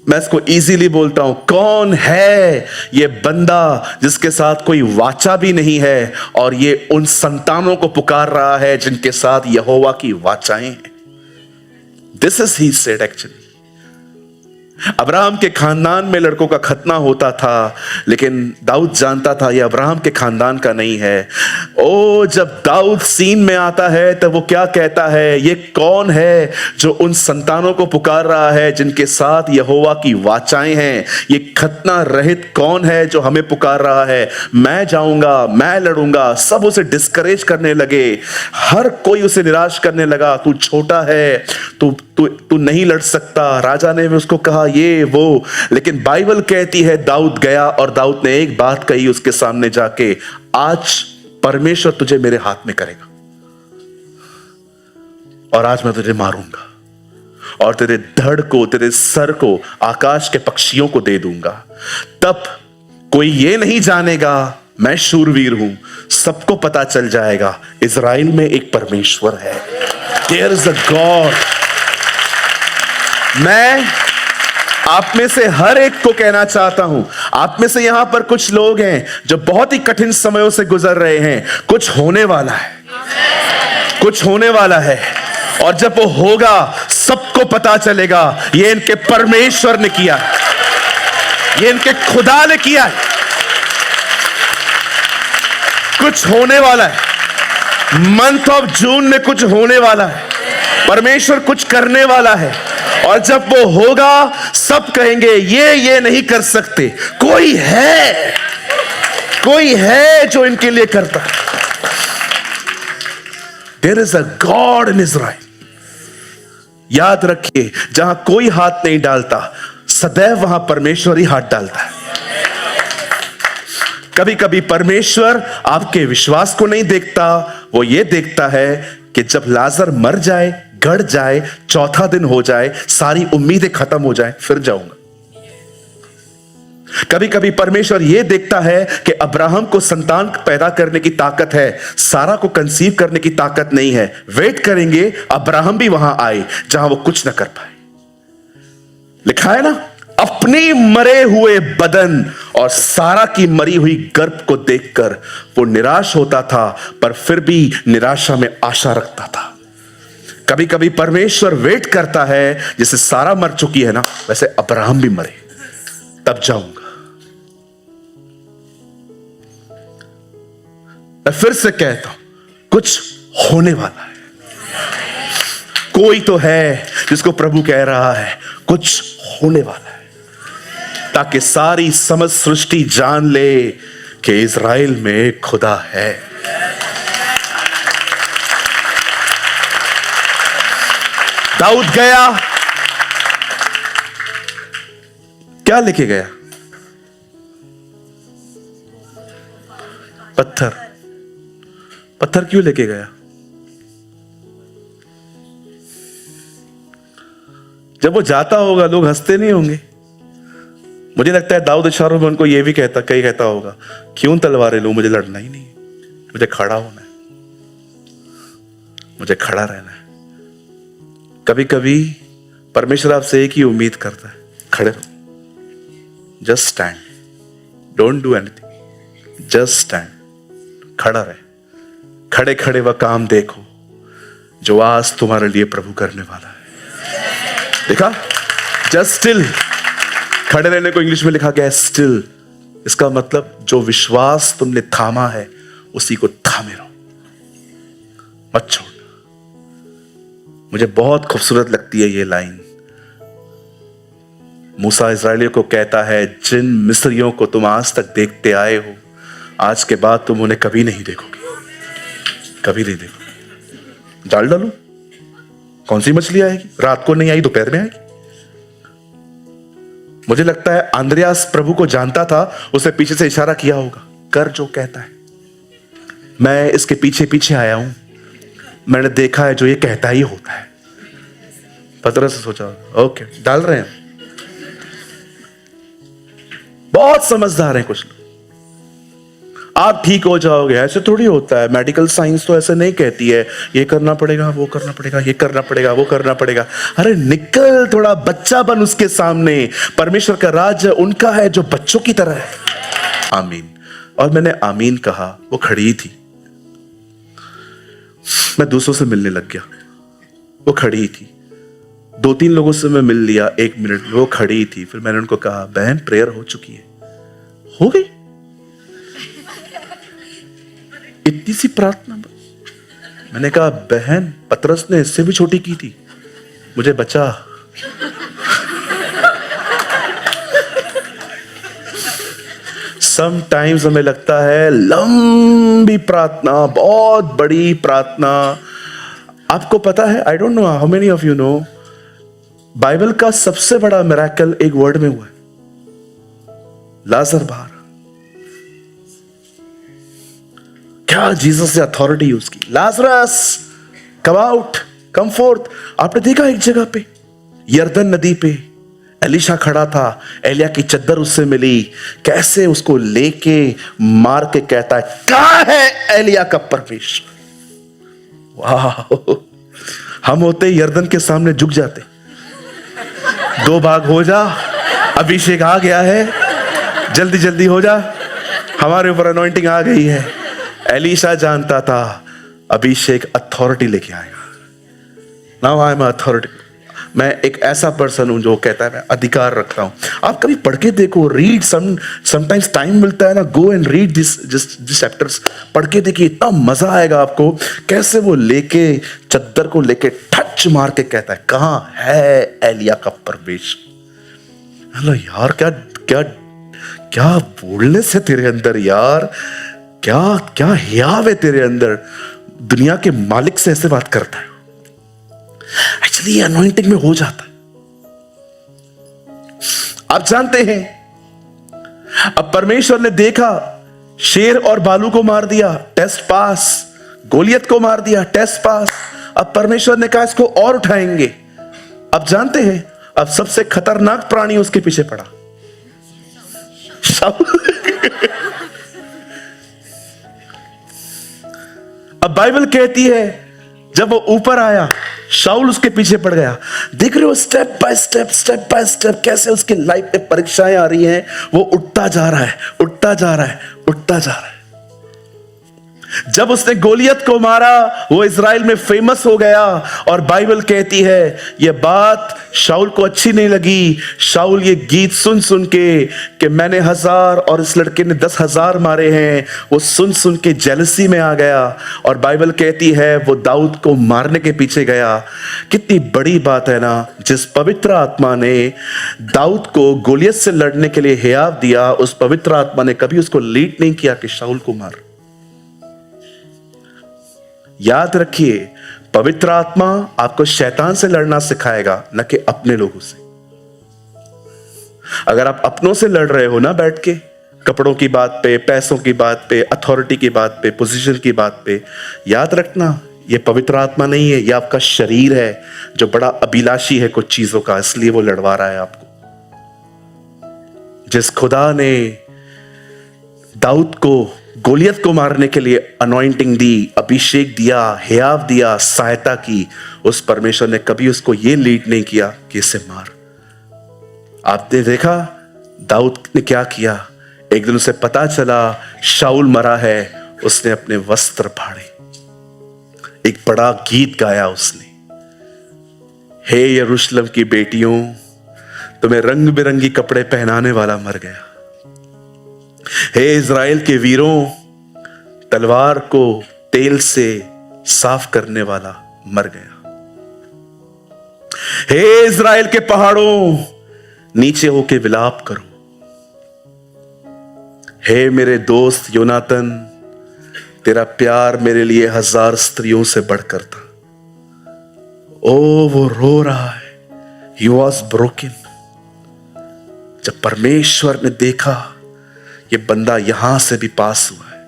मैं इसको इजीली बोलता हूं, कौन है ये बंदा जिसके साथ कोई वाचा भी नहीं है और ये उन संतानों को पुकार रहा है जिनके साथ यहोवा की वाचाएं हैं। This is he said actually. Abraham के खानदान में लड़कों का खतना होता था, लेकिन दाऊद जानता था यह अब्राहम के खानदान का नहीं है। ओ, जब दाऊद सीन में आता है तब वो क्या कहता है, ये कौन है जो उन संतानों को पुकार रहा है जिनके साथ यहोवा की वाचाएं हैं। ये खतना रहित कौन है जो हमें पुकार रहा है। मैं जाऊंगा, मैं लड़ूंगा। सब उसे डिस्करेज करने लगे, हर कोई उसे निराश करने लगा। तू छोटा है, तू नहीं लड़ सकता। राजा ने भी उसको कहा ये वो, लेकिन बाइबल कहती है दाऊद गया और दाऊद ने एक बात कही उसके सामने जाके, आज परमेश्वर तुझे मेरे हाथ में करेगा और आज मैं तुझे मारूंगा और तेरे धड़ को, तेरे सर को आकाश के पक्षियों को दे दूंगा। तब कोई ये नहीं जानेगा मैं शूरवीर हूं, सबको पता चल जाएगा इज़राइल में एक परमेश्वर है। There is a God। मैं आप में से हर एक को कहना चाहता हूं, आप में से यहां पर कुछ लोग हैं जो बहुत ही कठिन समयों से गुजर रहे हैं। कुछ होने वाला है, कुछ होने वाला है, और जब वो होगा सबको पता चलेगा ये इनके परमेश्वर ने किया, ये इनके खुदा ने किया है। कुछ होने वाला है। मंथ ऑफ जून में कुछ होने वाला है। परमेश्वर कुछ करने वाला है, और जब वो होगा सब कहेंगे ये नहीं कर सकते। कोई है जो इनके लिए करता है। There is a God in Israel। याद रखिए, जहां कोई हाथ नहीं डालता, सदैव वहां परमेश्वर ही हाथ डालता है। कभी कभी परमेश्वर आपके विश्वास को नहीं देखता, वो ये देखता है कि जब लाजर मर जाए, गड़ जाए, चौथा दिन हो जाए, सारी उम्मीदें खत्म हो जाए, फिर जाऊंगा। कभी कभी परमेश्वर यह देखता है कि अब्राहम को संतान पैदा करने की ताकत है, सारा को कंसीव करने की ताकत नहीं है। वेट करेंगे अब्राहम भी वहां आए जहां वो कुछ ना कर पाए। लिखा है ना, अपनी मरे हुए बदन और सारा की मरी हुई गर्भ को देखकर वो निराश होता था, पर फिर भी निराशा में आशा रखता था। कभी कभी परमेश्वर वेट करता है, जैसे सारा मर चुकी है ना, वैसे अब्राहम भी मरे, तब जाऊंगा। मैं फिर से कहता हूं, कुछ होने वाला है। कोई तो है जिसको प्रभु कह रहा है कुछ होने वाला है, ताकि सारी समझ सृष्टि जान ले कि इज़राइल में खुदा है। दाऊद गया, क्या लेके गया? पत्थर। पत्थर क्यों लेके गया? जब वो जाता होगा लोग हंसते नहीं होंगे? मुझे लगता है दाऊद इशारों में उनको ये भी कहता होगा, क्यों तलवारें लूं, मुझे लड़ना ही नहीं, मुझे खड़ा होना है, मुझे खड़ा रहना है। कभी कभी परमेश्वर आपसे एक ही उम्मीद करता है, खड़े रहो, just stand, don't do anything, just stand, खड़ा रहे। खड़े खड़े वह काम देखो जो आज तुम्हारे लिए प्रभु करने वाला है। देखा, जस्ट स्टिल, खड़े रहने को इंग्लिश में लिखा गया है स्टिल। इसका मतलब जो विश्वास तुमने थामा है उसी को थामे रहो, मत छोड़। मुझे बहुत खूबसूरत लगती है ये लाइन। मूसा इस्राएलियों को कहता है, जिन मिस्रियों को तुम आज तक देखते आए हो, आज के बाद तुम उन्हें कभी नहीं देखोगे, कभी नहीं देखोगे। जाल डालो, कौन सी मछली आएगी? रात को नहीं आई, दोपहर में आएगी। मुझे लगता है अंद्रयास प्रभु को जानता था, उसे पीछे से इशारा किया होगा, कर जो कहता है। मैं इसके पीछे पीछे आया हूं, मैंने देखा है जो ये कहता ही होता है। पतरस से सोचा, ओके, डाल रहे हैं। बहुत समझदार हैं कुछ लोग। आप ठीक हो जाओगे, ऐसे थोड़ी होता है। मेडिकल साइंस तो ऐसे नहीं कहती है, ये करना पड़ेगा, वो करना पड़ेगा, ये करना पड़ेगा, वो करना पड़ेगा। अरे निकल, थोड़ा बच्चा बन उसके सामने। परमेश्वर का राज्य उनका है जो बच्चों की तरह है। आमीन। और मैंने आमीन कहा, वो खड़ी थी। मैं दूसरों से मिलने लग गया, वो खड़ी थी। 2-3 लोगों से मैं मिल लिया 1 मिनट में, वो खड़ी थी। फिर मैंने उनको कहा, बहन प्रेयर हो चुकी है। हो गई इतनी सी प्रार्थना। मैंने कहा, बहन पतरस ने इससे भी छोटी की थी, मुझे बचा। समटाइम्स हमें लगता है लंबी प्रार्थना, बहुत बड़ी प्रार्थना। आपको पता है, I don't know how many of you know, Bible का सबसे बड़ा मिरेकल एक वर्ड में हुआ है, लाजर बाहर। क्या जीसस से अथॉरिटी यूज की, लाजरस कम आउट, कम फोर्थ। आपने देखा एक जगह पे यरदन नदी पे एलिशा खड़ा था, एलिया की चद्दर उससे मिली, कैसे उसको लेके मार के कहता है, कहां है एलिया का परमेश्वर। वाह, हम होते यरदन के सामने झुक जाते, 2 भाग हो जा, अभिषेक आ गया है, जल्दी जल्दी हो जा, हमारे ऊपर अनॉइंटिंग आ गई है। एलिशा जानता था अभिषेक अथॉरिटी लेके आएगा। Now I am authority. मैं एक ऐसा पर्सन हूं जो कहता है मैं अधिकार रखता हूं। आप कभी पढ़ के देखो, रीड, समटाइम्स टाइम मिलता है ना, go and read this chapters. पढ़ के देखिए, इतना मजा आएगा आपको। कैसे वो लेके चद्दर को लेके ठच मार के कहता है, कहां है एलिया का परमेश्वर। हेलो यार, क्या क्या क्या बोलनेस है तेरे अंदर यार, क्या क्या हियाव है तेरे अंदर। दुनिया के मालिक से ऐसे बात करता है। एक्चुअली अनॉइंटिंग में हो जाता है। आप जानते हैं, अब परमेश्वर ने देखा, शेर और भालू को मार दिया, टेस्ट पास। गोलियत को मार दिया, टेस्ट पास। अब परमेश्वर ने कहा इसको और उठाएंगे। अब जानते हैं, अब सबसे खतरनाक प्राणी उसके पीछे पड़ा, शाऊल। अब बाइबल कहती है जब वो ऊपर आया, शाऊल उसके पीछे पड़ गया। देख रहे हो स्टेप बाय स्टेप कैसे उसकी लाइफ में परीक्षाएं आ रही हैं। वो उठता जा रहा है, उठता जा रहा है, उठता जा रहा है। जब उसने गोलियत को मारा, वो इज़राइल में फेमस हो गया। और बाइबल कहती है यह बात शाऊल को अच्छी नहीं लगी। शाऊल ये गीत सुन सुन के कि मैंने 1000 और इस लड़के ने 10,000 मारे हैं, वो सुन सुन के जेलसी में आ गया। और बाइबल कहती है वो दाऊद को मारने के पीछे गया। कितनी बड़ी बात है ना, जिस पवित्र आत्मा ने दाऊद को गोलियत से लड़ने के लिए हियाव दिया, उस पवित्र आत्मा ने कभी उसको लीड नहीं किया कि शाऊल को मार। याद रखिए, पवित्र आत्मा आपको शैतान से लड़ना सिखाएगा, न कि अपने लोगों से। अगर आप अपनों से लड़ रहे हो ना बैठ के, कपड़ों की बात पे, पैसों की बात पे, अथॉरिटी की बात पे, पोजीशन की बात पे, याद रखना ये पवित्र आत्मा नहीं है, ये आपका शरीर है जो बड़ा अभिलाषी है कुछ चीजों का, इसलिए वो लड़वा रहा है आपको। जिस खुदा ने दाऊद को गोलियत को मारने के लिए अनॉइंटिंग दी, अभिषेक दिया, हियाव दिया, सहायता की, उस परमेश्वर ने कभी उसको यह लीड नहीं किया कि इसे मार। आपने देखा दाऊद ने क्या किया। एक दिन उसे पता चला शाऊल मरा है, उसने अपने वस्त्र फाड़े, एक बड़ा गीत गाया उसने, हे यरूशलेम की बेटियों तुम्हें रंग बिरंगी कपड़े पहनाने वाला मर गया। हे इज़राइल के वीरों, तलवार को तेल से साफ करने वाला मर गया। हे इज़राइल के पहाड़ों, नीचे होके विलाप करो। हे मेरे दोस्त योनातन, तेरा प्यार मेरे लिए 1000 स्त्रियों से बढ़कर था। ओ वो रो रहा है, he was broken। जब परमेश्वर ने देखा ये बंदा यहां से भी पास हुआ है,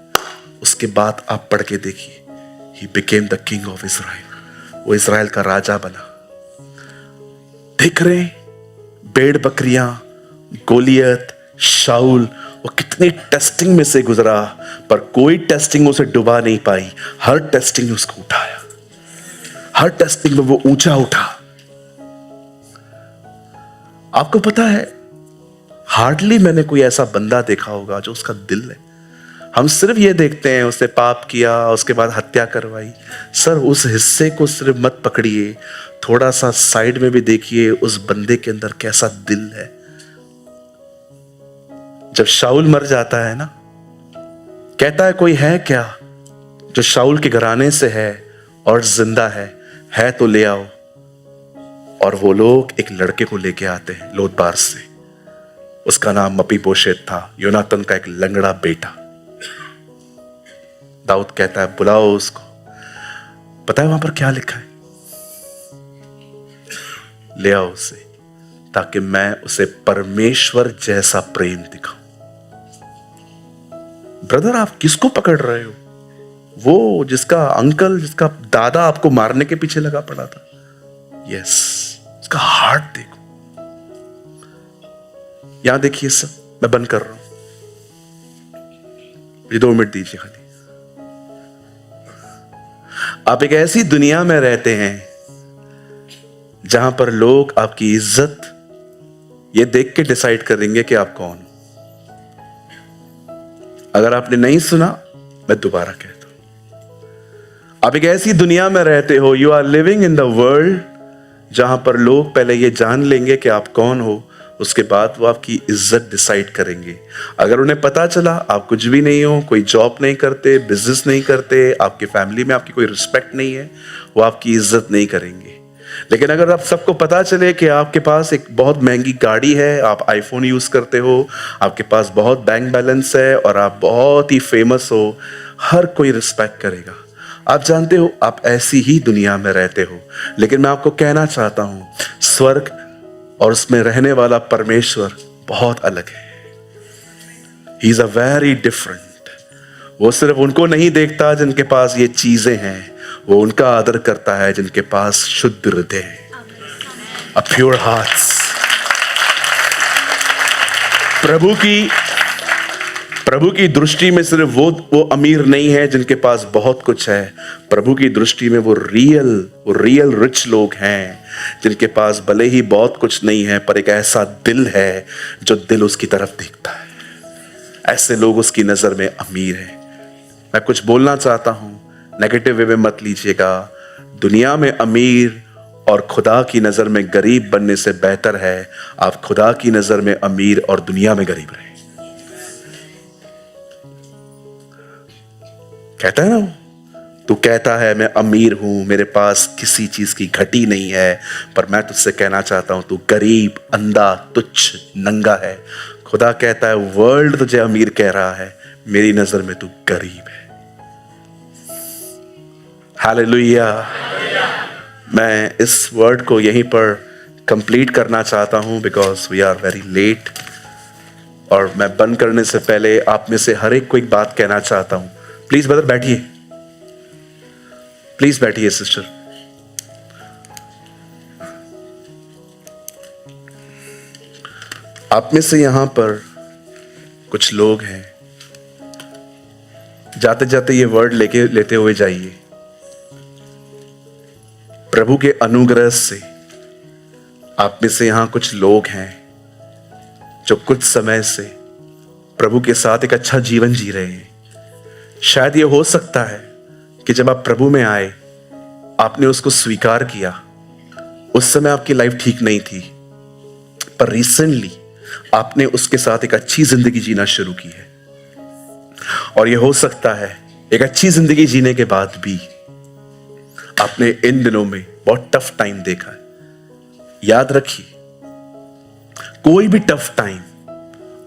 उसके बाद आप पढ़ के देखिए, he became the king of Israel। वो इज़राइल का राजा बना। देख रहे भेड़ बकरियां, गोलियत, शाऊल, वो कितनी टेस्टिंग में से गुजरा, पर कोई टेस्टिंग उसे डुबा नहीं पाई। हर टेस्टिंग ने उसको उठाया, हर टेस्टिंग में वो ऊंचा उठा। आपको पता है, हार्डली मैंने कोई ऐसा बंदा देखा होगा जो उसका दिल है। हम सिर्फ ये देखते हैं उसने पाप किया, उसके बाद हत्या करवाई। सर, उस हिस्से को सिर्फ मत पकड़िए, थोड़ा सा साइड में भी देखिए उस बंदे के अंदर कैसा दिल है। जब शाऊल मर जाता है ना, कहता है कोई है क्या जो शाऊल के घराने से है और जिंदा है तो ले आओ। और वो लोग एक लड़के को लेके आते हैं लोदबार से। उसका नाम मपीबोशेत था, योनातन का एक लंगड़ा बेटा। दाऊद कहता है बुलाओ उसको। पता है वहां पर क्या लिखा है? ले आओ उसे, ताकि मैं उसे परमेश्वर जैसा प्रेम दिखाऊं। ब्रदर, आप किसको पकड़ रहे हो? वो जिसका अंकल, जिसका दादा आपको मारने के पीछे लगा पड़ा था। यस, उसका हार्ट देखो। यहां देखिए सब, मैं बंद कर रहा हूं, ये 2 मिनट दीजिए खाली। आप एक ऐसी दुनिया में रहते हैं जहां पर लोग आपकी इज्जत ये देख के डिसाइड करेंगे कि आप कौन। अगर आपने नहीं सुना, मैं दोबारा कहता हूं, आप एक ऐसी दुनिया में रहते हो, you are living in the world, जहां पर लोग पहले ये जान लेंगे कि आप कौन हो, उसके बाद वो आपकी इज्जत डिसाइड करेंगे। अगर उन्हें पता चला आप कुछ भी नहीं हो, कोई जॉब नहीं करते, बिजनेस नहीं करते, आपकी फैमिली में आपकी कोई रिस्पेक्ट नहीं है, वो आपकी इज्जत नहीं करेंगे। लेकिन अगर आप सबको पता चले कि आपके पास एक बहुत महंगी गाड़ी है, आप आईफोन यूज करते हो, आपके पास बहुत बैंक बैलेंस है और आप बहुत ही फेमस हो, हर कोई रिस्पेक्ट करेगा। आप जानते हो, आप ऐसी ही दुनिया में रहते हो। लेकिन मैं आपको कहना चाहता हूं, स्वर्ग और उसमें रहने वाला परमेश्वर बहुत अलग है। He is a very different. वो सिर्फ उनको नहीं देखता जिनके पास ये चीजें हैं, वो उनका आदर करता है जिनके पास शुद्ध हृदय है, अ प्योर हार्ट्स। प्रभु की दृष्टि में सिर्फ वो अमीर नहीं है जिनके पास बहुत कुछ है। प्रभु की दृष्टि में वो रियल रिच लोग हैं जिनके पास भले ही बहुत कुछ नहीं है, पर एक ऐसा दिल है जो दिल उसकी तरफ देखता है। ऐसे लोग उसकी नजर में अमीर हैं। मैं कुछ बोलना चाहता हूं, नेगेटिव वे में मत लीजिएगा। दुनिया में अमीर और खुदा की नजर में गरीब बनने से बेहतर है आप खुदा की नजर में अमीर और दुनिया में गरीब रहे। कहता है ना, तू कहता है मैं अमीर हूं, मेरे पास किसी चीज की घटी नहीं है, पर मैं तुझसे कहना चाहता हूं तू गरीब, अंधा, तुच्छ, नंगा है। खुदा कहता है वर्ल्ड तुझे अमीर कह रहा है, मेरी नजर में तू गरीब है। हालेलुया। मैं इस वर्ड को यहीं पर कंप्लीट करना चाहता हूं because we are very late. और मैं बंद करने से पहले आप में से हर एक को एक बात कहना चाहता हूं। प्लीज ब्रदर बैठिए, प्लीज बैठिए सिस्टर। आप में से यहां पर कुछ लोग हैं, जाते जाते ये वर्ड लेते हुए जाइए। प्रभु के अनुग्रह से आप में से यहां कुछ लोग हैं जो कुछ समय से प्रभु के साथ एक अच्छा जीवन जी रहे हैं। शायद ये हो सकता है कि जब आप प्रभु में आए, आपने उसको स्वीकार किया, उस समय आपकी लाइफ ठीक नहीं थी, पर रिसेंटली आपने उसके साथ एक अच्छी जिंदगी जीना शुरू की है, और यह हो सकता है एक अच्छी जिंदगी जीने के बाद भी आपने इन दिनों में बहुत टफ टाइम देखा है। याद रखिए, कोई भी टफ टाइम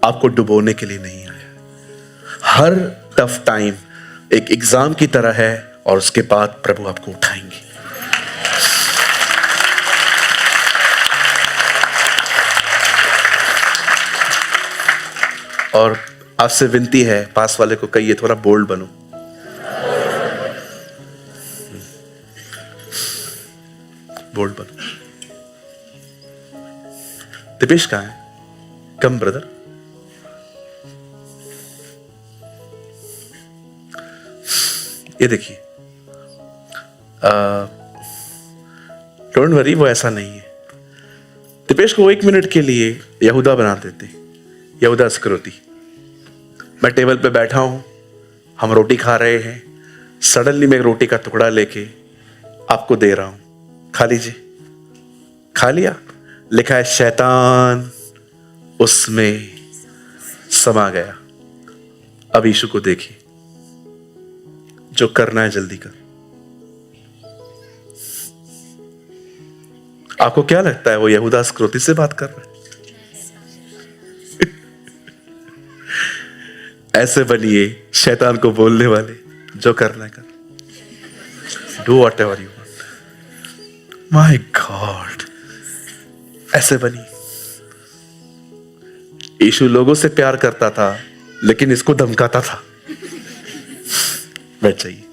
आपको डुबोने के लिए नहीं आया। हर टफ टाइम एक एग्जाम की तरह है, और उसके बाद प्रभु आपको उठाएंगे। और आपसे विनती है, पास वाले को कहिए थोड़ा बोल्ड बनो। बोल्ड बनो। दिपेश कहाँ है? कम ब्रदर। ये देखिए, डोंट वरी, वो ऐसा नहीं है। दिपेश को 1 मिनट के लिए यहूदा बना देते, यहूदा इस्करियोती। मैं टेबल पे बैठा हूं, हम रोटी खा रहे हैं, सडनली मैं रोटी का टुकड़ा लेके आपको दे रहा हूं, खा लीजिए। खा लिया, लिखा है शैतान उसमें समा गया। अब यीशु को देखिए, जो करना है जल्दी कर। आपको क्या लगता है वो यहूदा इस्करियोती से बात कर रहा है? ऐसे बनिए शैतान को बोलने वाले, जो करना है कर, do what ever you want. My God, ऐसे बनिए। यीशु लोगों से प्यार करता था, लेकिन इसको धमकाता था। बैठ जाइए,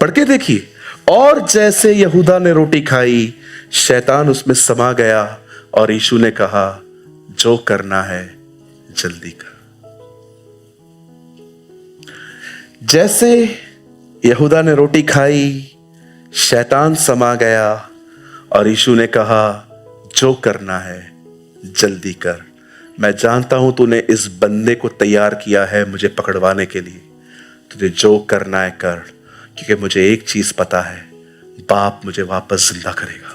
पढ़ के देखिए। और जैसे यहूदा ने रोटी खाई, शैतान उसमें समा गया, और यीशु ने कहा, जो करना है जल्दी कर। जैसे यहूदा ने रोटी खाई, शैतान समा गया, और यीशु ने कहा, जो करना है जल्दी कर। मैं जानता हूं तूने इस बंदे को तैयार किया है मुझे पकड़वाने के लिए। तुझे जो करना है कर, क्योंकि मुझे एक चीज पता है, बाप मुझे वापस जिंदा करेगा।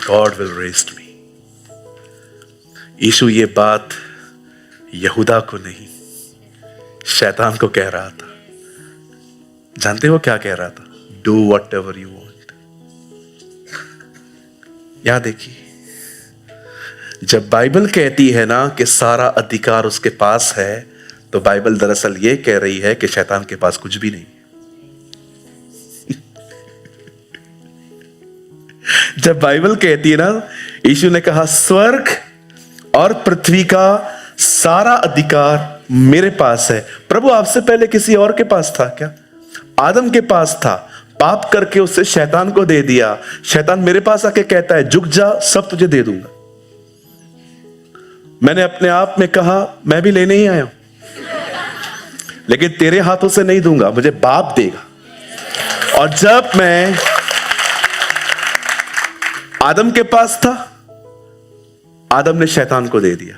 God will raise me. Yeshu ये बात यहूदा को नहीं, शैतान को कह रहा था। जानते हो क्या कह रहा था? Do what ever you want. यहां देखिए, जब बाइबल कहती है ना कि सारा अधिकार उसके पास है, तो बाइबल दरअसल ये कह रही है कि शैतान के पास कुछ भी नहीं। जब बाइबल कहती है ना, यीशु ने कहा स्वर्ग और पृथ्वी का सारा अधिकार मेरे पास है। प्रभु आपसे पहले किसी और के पास था क्या? आदम के पास था, पाप करके उससे शैतान को दे दिया। शैतान मेरे पास आके कहता है, झुक जा, सब तुझे दे दूंगा। मैंने अपने आप में कहा, मैं भी लेने ही आया हूं, लेकिन तेरे हाथों से नहीं दूंगा, मुझे बाप देगा। और जब मैं आदम के पास था, आदम ने शैतान को दे दिया।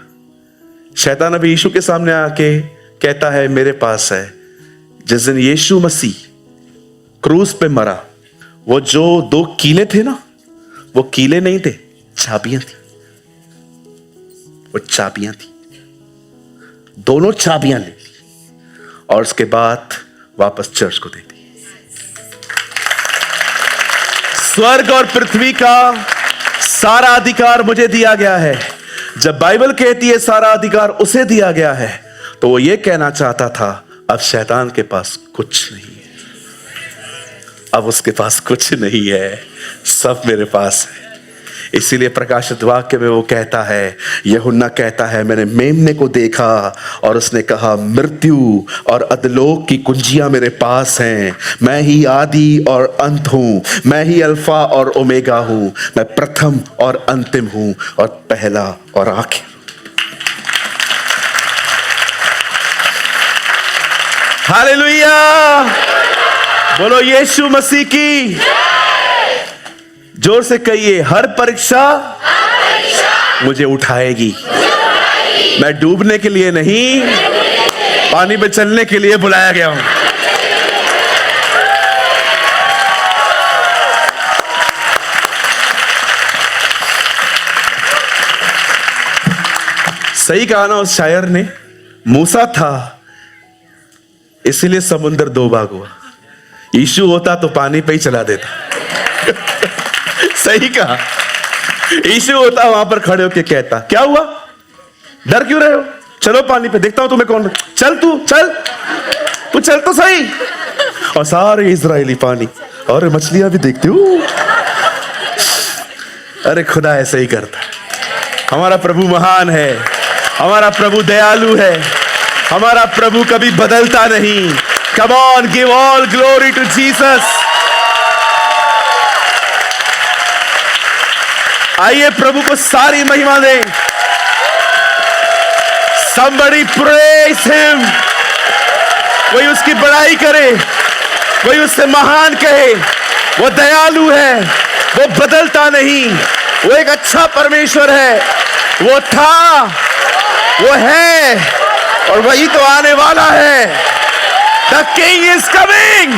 शैतान अभी यीशु के सामने आके कहता है, मेरे पास है। जिस दिन यीशु मसीह क्रूस पे मरा, वो जो 2 कीले थे ना, वो कीले नहीं थे, चाबियां थी। वो चाबियां थी, दोनों चाबियां ले ली, और उसके बाद वापस चर्च को दे दी। स्वर्ग और पृथ्वी का सारा अधिकार मुझे दिया गया है। जब बाइबल कहती है सारा अधिकार उसे दिया गया है, तो वो ये कहना चाहता था, अब शैतान के पास कुछ नहीं है, अब उसके पास कुछ नहीं है, सब मेरे पास है। इसीलिए प्रकाशित वाक्य में वो कहता है, यूहन्ना कहता है, मैंने मेमने को देखा और उसने कहा, मृत्यु और अधोलोक की कुंजियां मेरे पास हैं। मैं ही आदि और अंत हूं, मैं ही अल्फा और ओमेगा हूं, मैं प्रथम और अंतिम हूं, और पहला और आखिर। हालेलुया, बोलो यीशु मसीह की। जोर से कहिए, हर परीक्षा मुझे उठाएगी। मैं डूबने के लिए नहीं, पानी पे चलने के लिए बुलाया गया हूं। सही कहा ना उस शायर ने, मूसा था इसीलिए समुद्र दो भाग हुआ, यीशु होता तो पानी पे ही चला देता। सही कहा, यीशु होता वहां पर खड़े होके कहता क्या हुआ, डर क्यों रहे हो, चलो पानी पे, देखता हूं तुम्हें कौन, चल तू चल तो सही। और सारे इजरायली पानी, और मछलियां भी देखते हो। अरे खुदा ऐसे ही करता है। हमारा प्रभु महान है, हमारा प्रभु दयालु है, हमारा प्रभु कभी बदलता नहीं। Come on, give all glory to Jesus. आइए प्रभु को सारी महिमा दें। Somebody praise him। कोई उसकी बड़ाई करे, कोई उससे महान कहे। वो दयालु है, वो बदलता नहीं, वो एक अच्छा परमेश्वर है। वो था, वो है और वही तो आने वाला है। The King is coming।